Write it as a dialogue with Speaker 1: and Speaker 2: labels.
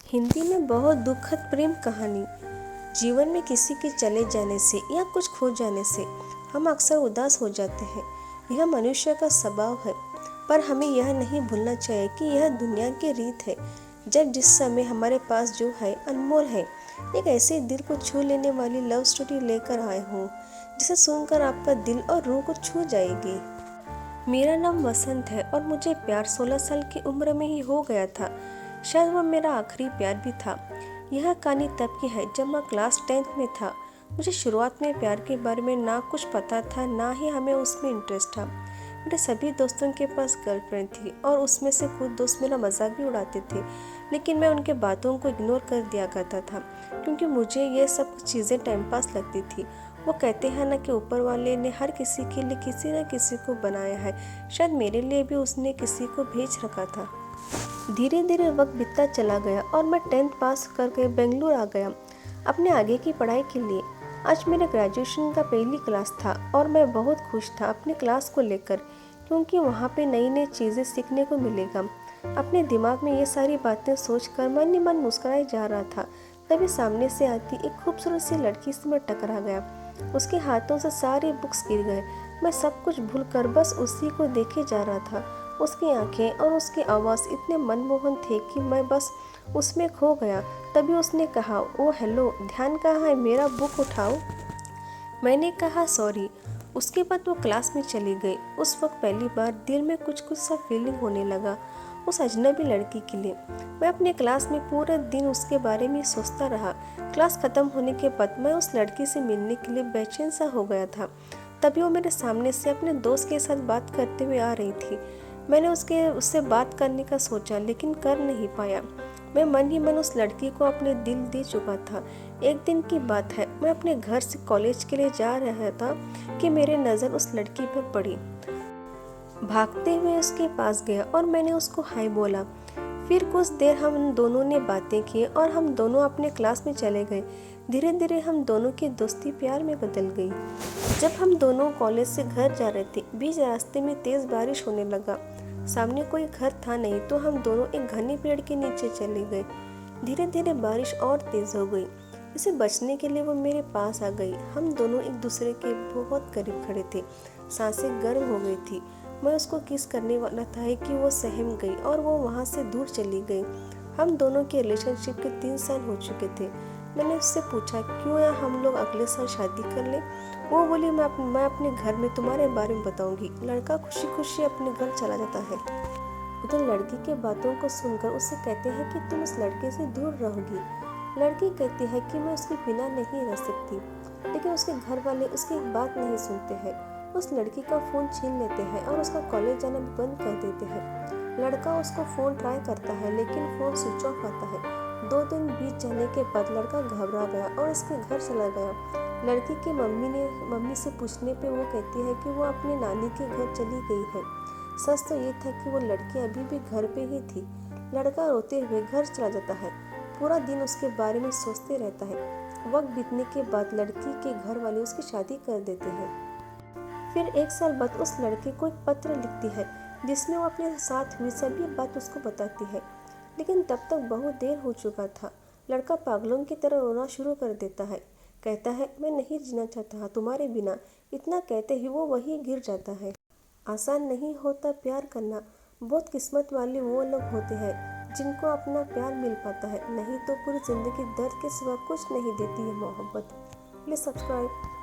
Speaker 1: हिंदी में बहुत दुखद प्रेम कहानी। जीवन में किसी के चले जाने से या कुछ खो जाने से हम अक्सर उदास हो जाते हैं। यह मनुष्य का स्वभाव है, पर हमें यह नहीं भूलना चाहिए कि यह दुनिया की रीत है। जब जिस समय हमारे पास जो है अनमोल है। एक ऐसे दिल को छू लेने वाली लव स्टोरी लेकर आए हूँ, जिसे सुनकर आपका दिल और रूह को छू जाएगी। मेरा नाम वसंत है और मुझे प्यार 16 साल की उम्र में ही हो गया था। शायद वो मेरा आखिरी प्यार भी था। यह कहानी तब की है जब मैं क्लास 10th में था। मुझे शुरुआत में प्यार के बारे में ना कुछ पता था, ना ही हमें उसमें इंटरेस्ट था। मेरे सभी दोस्तों के पास गर्लफ्रेंड थी और उसमें से कुछ दोस्त मेरा मजाक भी उड़ाते थे, लेकिन मैं उनके बातों को इग्नोर कर दिया करता था, क्योंकि मुझे ये सब चीज़ें टाइम पास लगती थी। वो कहते हैं ना कि ऊपर वाले ने हर किसी के लिए किसी न किसी को बनाया है। शायद मेरे लिए भी उसने किसी को भेज रखा था। धीरे धीरे वक्त बीतता चला गया और मैं 10th पास करके बेंगलुरु आ गया अपने आगे की पढ़ाई के लिए। आज मेरे ग्रेजुएशन का पहली क्लास था और मैं बहुत खुश था अपनी क्लास को लेकर, क्योंकि वहाँ पे नई नई चीज़ें सीखने को मिलेगा। अपने दिमाग में ये सारी बातें सोचकर मन ही मन मुस्कुराए जा रहा था। तभी सामने से आती एक खूबसूरत सी लड़की से मैं टकरा गया। उसके हाथों से सारे बुक्स गिर गए। मैं सब कुछ भूलकर बस उसी को देखे जा रहा था। उसकी आंखें और उसकी आवाज़ इतने मनमोहन थे कि मैं बस उसमें खो गया। तभी उसने कहा, ओ हेलो, ध्यान कहाँ है, मेरा बुक उठाओ। मैंने कहा सॉरी। उसके बाद वो क्लास में चली गई। उस वक्त पहली बार दिल में कुछ कुछ सा फीलिंग होने लगा उस अजनबी लड़की के लिए। मैं अपने क्लास में पूरे दिन उसके बारे में सोचता रहा। क्लास खत्म होने के बाद मैं उस लड़की से मिलने के लिए बेचैन सा हो गया था। तभी वो मेरे सामने से अपने दोस्त के साथ बात करते हुए आ रही थी। मैंने उससे बात करने का सोचा, लेकिन कर नहीं पाया। मैं मन ही मन उस लड़की को अपने दिल दे चुका था। एक दिन की बात है, मैं अपने घर से कॉलेज के लिए जा रहा था कि मेरी नज़र उस लड़की पर पड़ी। भागते हुए उसके पास गया और मैंने उसको हाय बोला। फिर कुछ देर हम दोनों ने बातें की और हम दोनों अपने क्लास में चले गए। धीरे धीरे हम दोनों की दोस्ती प्यार में बदल गई। जब हम दोनों कॉलेज से घर जा रहे थे, बीच रास्ते में तेज बारिश होने लगा। सामने कोई घर था नहीं, तो हम दोनों एक घने पेड़ के नीचे चले गए। धीरे धीरे बारिश और तेज हो गई। इसे बचने के लिए वो मेरे पास आ गई। हम दोनों एक दूसरे के बहुत करीब खड़े थे। सांसें गर्म हो गई थी। मैं उसको किस करने वाला था कि वो सहम गई और वो वहाँ से दूर चली गई। हम दोनों के रिलेशनशिप के 3 साल हो चुके थे। मैंने उससे पूछा, क्यों या हम लोग अगले साल शादी कर लें। वो बोली, मैं अपने घर में तुम्हारे बारे में बताऊंगी। लड़का खुशी खुशी अपने घर चला जाता है। उधर लड़की के बातों को सुनकर उससे कहते हैं कि तुम उस लड़के से दूर रहोगी। लड़की कहती है कि मैं उसके बिना नहीं रह सकती, लेकिन उसके घर वाले उसकी एक बात नहीं सुनते हैं। उस लड़की का फ़ोन छीन लेते हैं और उसका कॉलेज जाना भी बंद कर देते हैं। लड़का उसको फ़ोन ट्राई करता है, लेकिन फ़ोन स्विच ऑफ आता है। 2 दिन बीत जाने के बाद लड़का घबरा गया और उसके घर चला गया। लड़की की मम्मी से पूछने पे वो कहती है कि वो अपने नानी के घर चली गई है। सच तो ये था कि वो लड़की अभी भी घर पे ही थी। लड़का रोते हुए घर चला जाता है। पूरा दिन उसके बारे में सोचते रहता है। वक्त बीतने के बाद लड़की के घर वाले उसकी शादी कर देते हैं। फिर 1 साल बाद उस लड़के को एक पत्र लिखती है, जिसमें वो अपने साथ हुई सभी बात उसको बताती है। लेकिन तब तक बहुत देर हो चुका था। लड़का पागलों की तरह रोना शुरू कर देता है। कहता है, मैं नहीं जीना चाहता तुम्हारे बिना। इतना कहते ही वो वहीं गिर जाता है। आसान नहीं होता प्यार करना। बहुत किस्मत वाले वो लोग होते हैं जिनको अपना प्यार मिल पाता है, नहीं तो पूरी जिंदगी दर्द के सिवा कुछ नहीं देती है मोहब्बत। Please subscribe.